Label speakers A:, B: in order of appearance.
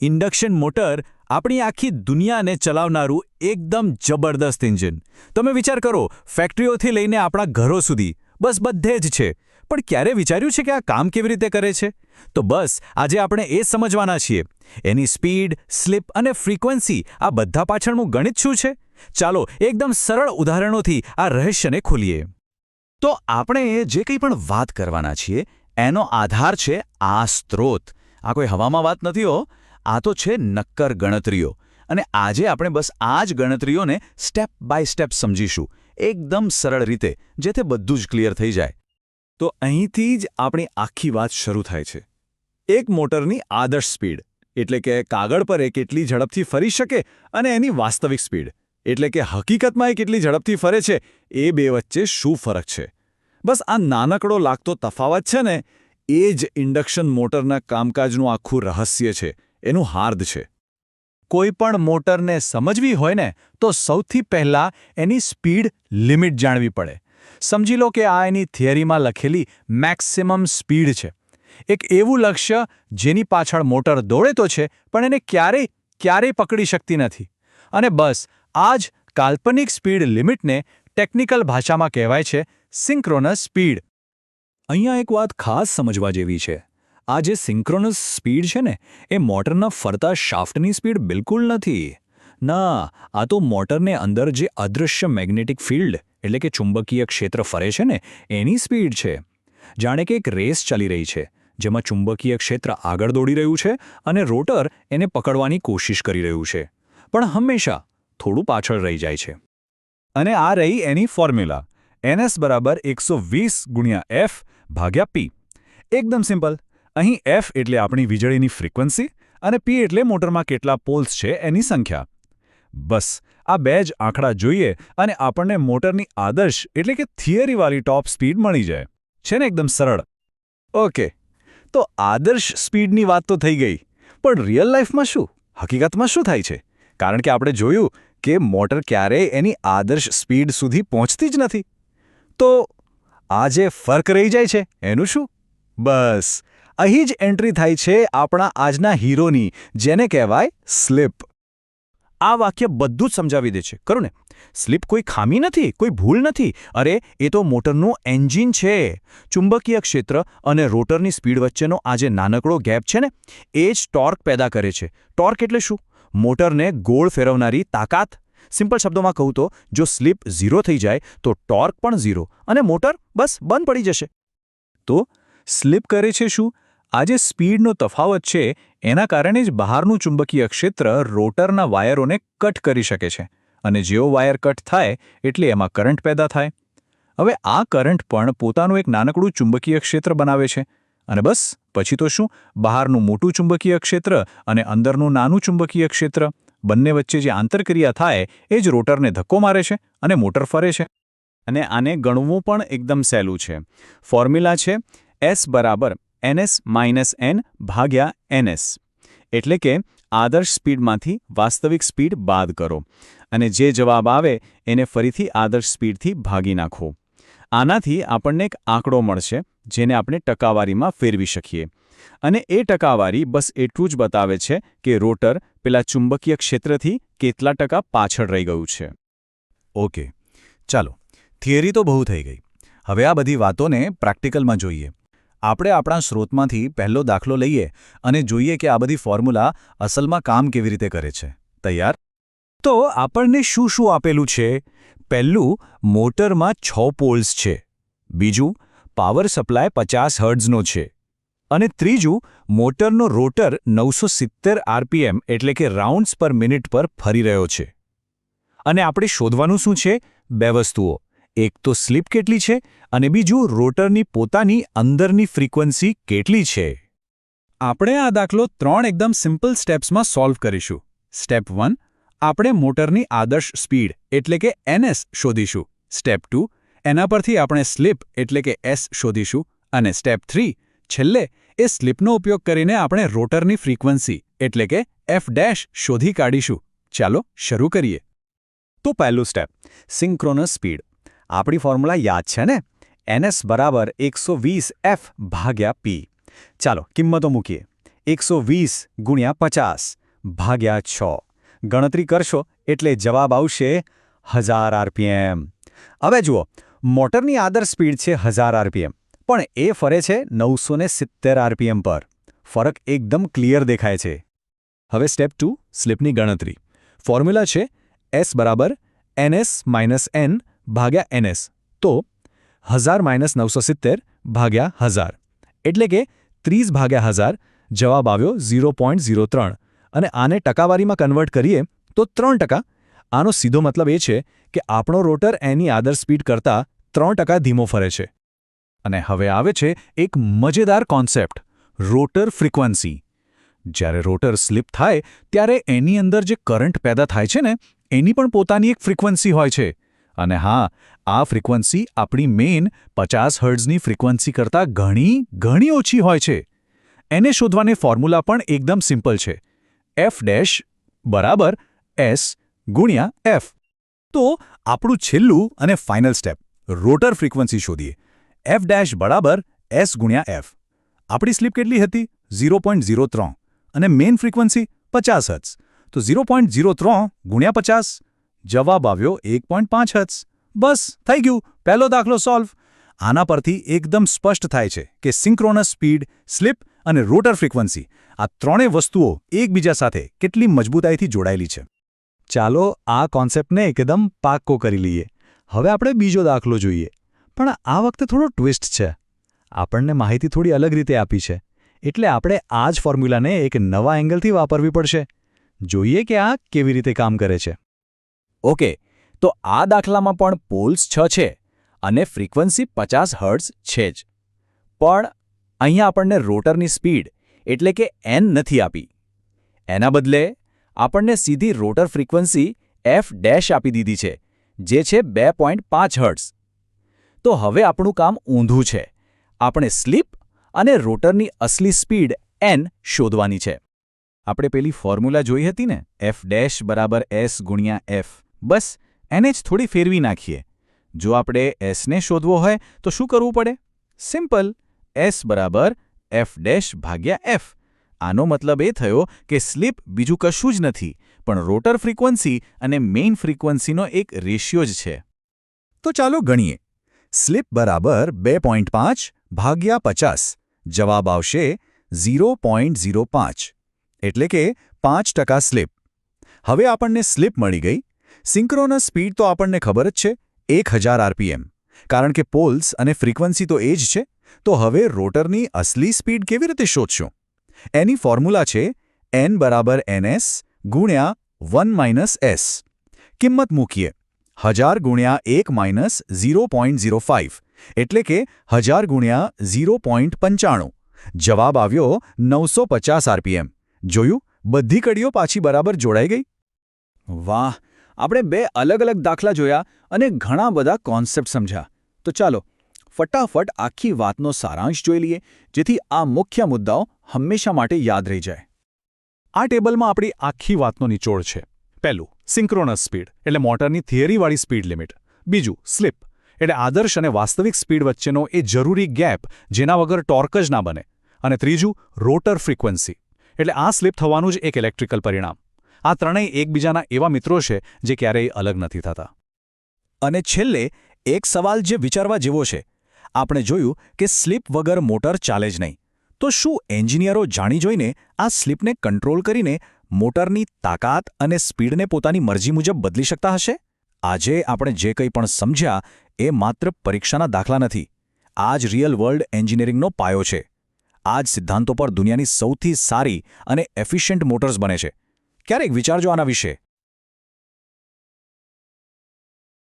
A: Induction motor આપણી આખી દુનિયાને ચલાવનારું એકદમ જબરદસ્ત એન્જિન. તમે વિચાર કરો, ફેક્ટરીઓથી લઈને આપણા ઘરો સુધી બસ બધે જ છે. પણ ક્યારે વિચાર્યું છે કે આ કામ કેવી રીતે કરે છે? તો બસ આજે આપણે એ સમજવાના છીએ. એની સ્પીડ, સ્લીપ અને ફ્રીક્વન્સી, આ બધા પાછળનું ગણિત શું છે? ચાલો એકદમ સરળ ઉદાહરણોથી આ રહસ્યને ખોલીએ. તો આપણે જે કંઈ પણ વાત કરવાના છીએ એનો આધાર છે આ સ્ત્રોત. આ કોઈ હવામાં વાત નથી હો, આ તો છે નક્કર ગણતરીઓ. અને આજે આપણે બસ આ જ ગણતરીઓને સ્ટેપ બાય સ્ટેપ સમજીશું, એકદમ સરળ રીતે, જેથી બધું જ ક્લિયર થઈ જાય. તો અહીંથી જ આપણી આખી વાત શરૂ થાય છે. એક મોટરની આદર્શ સ્પીડ, એટલે કે કાગળ પર એ કેટલી ઝડપથી ફરી શકે, અને એની વાસ્તવિક સ્પીડ, એટલે કે હકીકતમાં એ કેટલી ઝડપથી ફરે છે, એ બે વચ્ચે શું ફરક છે? બસ આ નાનકડો લાગતો તફાવત છે ને, એ જ ઇન્ડક્શન મોટરના કામકાજનું આખું રહસ્ય છે, એનું હાર્દ છે. કોઈ પણ મોટરને સમજવી હોય ને, તો સૌથી પહેલાં એની સ્પીડ લિમિટ જાણવી પડે. સમજી લો કે આ એની થિયરીમાં લખેલી મેક્સિમમ સ્પીડ છે. એક એવું લક્ષ્ય જેની પાછળ મોટર દોડે તો છે, પણ એને ક્યારેય પકડી શકતી નથી. અને બસ આ જ કાલ્પનિક સ્પીડ લિમિટને ટેકનિકલ ભાષામાં કહેવાય છે સિન્ક્રોનસ સ્પીડ. અહીંયા એક વાત ખાસ સમજવા જેવી છે. આ જે સિન્ક્રોનસ સ્પીડ છે ને, એ મોટરના ફરતા શાફ્ટની સ્પીડ બિલકુલ નથી. ના, આ તો મોટરને અંદર જે અદૃશ્ય મેગ્નેટિક ફિલ્ડ, એટલે કે ચુંબકીય ક્ષેત્ર ફરે છે ને, એની સ્પીડ છે. જાણે કે એક રેસ ચાલી રહી છે, જેમાં ચુંબકીય ક્ષેત્ર આગળ દોડી રહ્યું છે અને રોટર એને પકડવાની કોશિશ કરી રહ્યું છે, પણ હંમેશા થોડું પાછળ રહી જાય છે. અને આ રહી એની ફોર્મ્યુલા, NS = 120 × F / P. એકદમ સિમ્પલ. અહીં F એટલે આપણી વીજળીની ફ્રીક્વન્સી અને P એટલે મોટરમાં કેટલા પોલ્સ છે એની સંખ્યા. બસ આ બે જ આંકડા જોઈએ અને આપણને મોટરની આદર્શ એટલે કે થિયરીવાળી ટોપ સ્પીડ મળી જાય. છે ને એકદમ સરળ? ઓકે, તો આદર્શ સ્પીડની વાત તો થઈ ગઈ, પણ રિયલ લાઈફમાં શું, હકીકતમાં શું થાય છે? કારણ કે આપણે જોયું કે મોટર ક્યારેય એની આદર્શ સ્પીડ સુધી પહોંચતી જ નથી. તો આ જે ફર્ક રહી જાય છે એનું શું? બસ અહીં જ એન્ટ્રી થાય છે આપણા આજના હીરોની, જેને કહેવાય સ્લીપ. આ વાક્ય બધું જ સમજાવી દે છે, ખરું ને? સ્લીપ કોઈ ખામી નથી, કોઈ ભૂલ નથી. અરે, એ તો મોટરનું એન્જિન છે. ચુંબકીય ક્ષેત્ર અને રોટરની સ્પીડ વચ્ચેનો આ જે નાનકડો ગેપ છે ને, એ જ ટોર્ક પેદા કરે છે. ટોર્ક એટલે શું? મોટરને ગોળ ફેરવનારી તાકાત. સિમ્પલ શબ્દોમાં કહું તો, જો સ્લીપ 0 થઈ જાય તો ટોર્ક પણ 0 અને મોટર બસ બંધ પડી જશે. તો સ્લીપ કરે છે શું? આ જે સ્પીડનો તફાવત છે એના કારણે જ બહારનું ચુંબકીય ક્ષેત્ર રોટરના વાયરોને કટ કરી શકે છે, અને જેવો વાયર કટ થાય એટલે એમાં કરંટ પેદા થાય. હવે આ કરંટ પણ પોતાનું એક નાનકડું ચુંબકીય ક્ષેત્ર બનાવે છે, અને બસ પછી તો શું, બહારનું મોટું ચુંબકીય ક્ષેત્ર અને અંદરનું નાનું ચુંબકીય ક્ષેત્ર, બંને વચ્ચે જે આંતરક્રિયા થાય એ જ રોટરને ધક્કો મારે છે અને મોટર ફરે છે. અને આને ગણવું પણ એકદમ સહેલું છે. ફોર્મ્યુલા છે S = NS - N / NS. એટલે કે આદર્શ સ્પીડમાંથી વાસ્તવિક સ્પીડ બાદ કરો, અને જે જવાબ આવે એને ફરીથી આદર્શ સ્પીડથી ભાગી નાખો. આનાથી આપણને એક આંકડો મળશે, જેને આપણે ટકાવારીમાં ફેરવી શકીએ. અને એ ટકાવારી બસ એટલું જ બતાવે છે કે રોટર પેલા ચુંબકીય ક્ષેત્રથી કેટલા ટકા પાછળ રહી ગયું છે. ઓકે, ચાલો, થિયરી તો બહુ થઈ ગઈ. હવે આ બધી વાતોને પ્રેક્ટિકલમાં જોઈએ. આપણે આપણા સ્રોતમાંથી પહેલો દાખલો લઈએ અને જોઈએ કે આ બધી ફોર્મ્યુલા અસલમાં કામ કેવી રીતે કરે છે. તૈયાર? તો આપણને શું શું આપેલું છે? પહેલું, મોટરમાં 6 પોલ્સ છે. બીજું, પાવર સપ્લાય 50 હર્ટ્ઝનો છે. અને ત્રીજું, મોટરનો રોટર 970 RPM એટલે કે રાઉન્ડ્સ પર મિનિટ પર ફરી રહ્યો છે. અને આપણે શોધવાનું શું છે? બે વસ્તુઓ. એક તો સ્લીપ કેટલી છે, અને બીજું રોટરની પોતાની અંદરની ફ્રીક્વન્સી કેટલી છે. આપણે આ દાખલો 3 એકદમ સિમ્પલ સ્ટેપ્સમાં સોલ્વ કરીશું. સ્ટેપ 1, આપણે મોટરની આદર્શ સ્પીડ એટલે કે NS શોધીશું. સ્ટેપ 2, એના પરથી આપણે સ્લીપ એટલે કે S શોધીશું. અને સ્ટેપ 3, છેલ્લે એ સ્લીપનો ઉપયોગ કરીને આપણે રોટરની ફ્રીક્વન્સી એટલે કે F' શોધી કાઢીશું. ચાલો શરૂ કરીએ. તો પહેલું સ્ટેપ, સિન્ક્રોનસ સ્પીડ. આપણી ફોર્મ્યુલા યાદ છે ને? NS = 120 F / P. ચાલો કિંમતો મૂકીએ.
B: 120 ગુણ્યા 50 ભાગ્યા 6 ગણતરી કરશો એટલે જવાબ આવશે 1000 આરપીએમ. હવે જુઓ, મોટરની આદર્શ સ્પીડ છે 1000 આરપીએમ, પણ એ ફરે છે 970 આરપીએમ પર. ફરક એકદમ ક્લિયર દેખાય છે.
A: હવે સ્ટેપ 2, સ્લિપની ગણતરી. ફોર્મ્યુલા છે S = NS - N ભાગ્યા NS. તો 1000 - 970 ભાગ્યા 1000 એટલે કે 30 ભાગ્યા 1000. જવાબ આવ્યો 0.03. અને આને ટકાવારીમાં કન્વર્ટ કરીએ તો 3%. આનો સીધો મતલબ એ છે કે આપણો રોટર એની આદર્શ સ્પીડ કરતાં 3% ધીમો ફરે છે. અને હવે આવે છે એક મજેદાર કોન્સેપ્ટ, રોટર ફ્રીક્વન્સી. જ્યારે રોટર સ્લિપ થાય ત્યારે એની અંદર જે કરંટ પેદા થાય છે ને, એની પણ પોતાની એક ફ્રીક્વન્સી હોય છે. અને હા, આ ફ્રીક્વન્સી આપણી મેઇન 50 હર્ટ્ઝની ફ્રીક્વન્સી કરતાં ઘણી ઓછી હોય છે. એને શોધવાની ફોર્મ્યુલા પણ એકદમ સિમ્પલ છે. F' = S × F. તો આપણું છેલ્લું અને ફાઇનલ સ્ટેપ, રોટર ફ્રીક્વન્સી શોધીએ. F' = S × F. આપણી સ્લિપ કેટલી હતી? 0.03. અને મેઇન ફ્રીક્વન્સી 50 હર્ટ્ઝ. તો 0.03 × 50. જવાબ આવ્યો 1.5 હર્ટ્ઝ. બસ થઈ ગયું, પહેલો દાખલો સોલ્વ. આના પરથી એકદમ સ્પષ્ટ થાય છે કે સિંક્રોનસ સ્પીડ, સ્લિપ અને રોટર ફ્રીક્વન્સી આ ત્રણેય વસ્તુઓ એકબીજા સાથે કેટલી મજબૂતાઈથી જોડાયેલી છે. ચાલો આ કોન્સેપ્ટને એકદમ પાક્કો કરી લઈએ. હવે આપણે બીજો દાખલો જોઈએ. પણ આ વખતે થોડો ટ્વિસ્ટ છે. આપણને માહિતી થોડી અલગ રીતે આપી છે, એટલે આપણે આ જ ફોર્મ્યુલાને એક નવા એંગલથી વાપરવી પડશે. જોઈએ કે આ કેવી રીતે કામ કરે છે. ઓકે, તો આ દાખલામાં પણ પોલ્સ 6 છે અને ફ્રીક્વન્સી 50 હર્ટ્ઝ છે જ. પણ અહીંયા આપણને રોટરની સ્પીડ એટલે કે n નથી આપી. એના બદલે આપણને સીધી રોટર ફ્રીક્વન્સી F' આપી દીધી છે, જે છે 2.5 હર્ટ્ઝ. તો હવે આપણું કામ ઊંધું છે. આપણે સ્લિપ અને રોટરની અસલી સ્પીડ n શોધવાની છે. આપણે પેલી ફોર્મ્યુલા જોઈ હતી ને, F' = S × F. બસ એને જ થોડી ફેરવી નાખીએ. જો આપણે Sને શોધવો હોય તો શું કરવું પડે? Simple, S = F'/F. આનો મતલબ એ થયો કે સ્લિપ બીજું કશું જ નથી, પણ રોટર ફ્રીક્વન્સી અને મેઇન ફ્રીક્વન્સીનો એક રેશિયો જ છે. તો ચાલો ગણીએ. સ્લિપ = 2.5 ભાગ્યા 50. જવાબ આવશે 0.05. એટલે કે 5% સ્લિપ. હવે આપણને સ્લિપ મળી ગઈ. સિંક્રોનસ સ્પીડ તો આપણને ખબર જ છે, 1000 આરપીએમ. કારણ કે પોલ્સ અને ફ્રીક્વન્સી તો એ જ છે. તો હવે રોટરની અસલી સ્પીડ કેવી રીતે શોધશું? એની ફોર્મ્યુલા છે N = NS × 1 - S. કિંમત મૂકીએ. 1000 × 1 - 0.05 એટલે કે 1000 × 0.95. જવાબ આવ્યો 950 આરપીએમ. જોયું? બધી કડીઓ પાછી બરાબર જોડાઈ ગઈ. વાહ! આપણે 2 અલગ-અલગ દાખલા જોયા અને ઘણા બધા કોન્સેપ્ટ સમજ્યા. તો ચાલો ફટાફટ આખી વાતનો સારાંશ જોઈ લઈએ, જેથી આ મુખ્ય મુદ્દાઓ હંમેશા માટે યાદ રહી જાય. આ ટેબલમાં આપણી આખી વાતનો નિચોડ છે. પહેલું, સિંક્રોનસ સ્પીડ એટલે મોટરની થિયરીવાળી સ્પીડ લિમિટ. બીજું, સ્લિપ એટલે આદર્શ અને વાસ્તવિક સ્પીડ વચ્ચેનો એ જરૂરી ગેપ જેના વગર ટોર્ક જ ના બને. અને ત્રીજું, રોટર ફ્રીક્વન્સી એટલે આ સ્લિપ થવાનું જ એક ઇલેક્ટ્રિકલ પરિણામ. આ ત્રણેય એકબીજાના એવા મિત્રો છે જે ક્યારેય અલગ નથી થતા. અને છેલ્લે એક સવાલ જે વિચારવા જેવો છે. આપણે જોયું કે સ્લિપ વગર મોટર ચાલે જ નહીં. તો શું એન્જિનિયરો જાણી જોઈને આ સ્લિપને કંટ્રોલ કરીને મોટરની તાકાત અને સ્પીડને પોતાની મરજી મુજબ બદલી શકતા હશે? આજે આપણે જે કંઈ પણ સમજ્યા એ માત્ર પરીક્ષાના દાખલા નથી. આ જ રિયલ વર્લ્ડ એન્જિનિયરિંગનો પાયો છે. આ જ સિદ્ધાંતો પર દુનિયાની સૌથી સારી અને એફિશિયન્ટ મોટર્સ બને છે. ક્યારેક વિચારજો આના વિશે.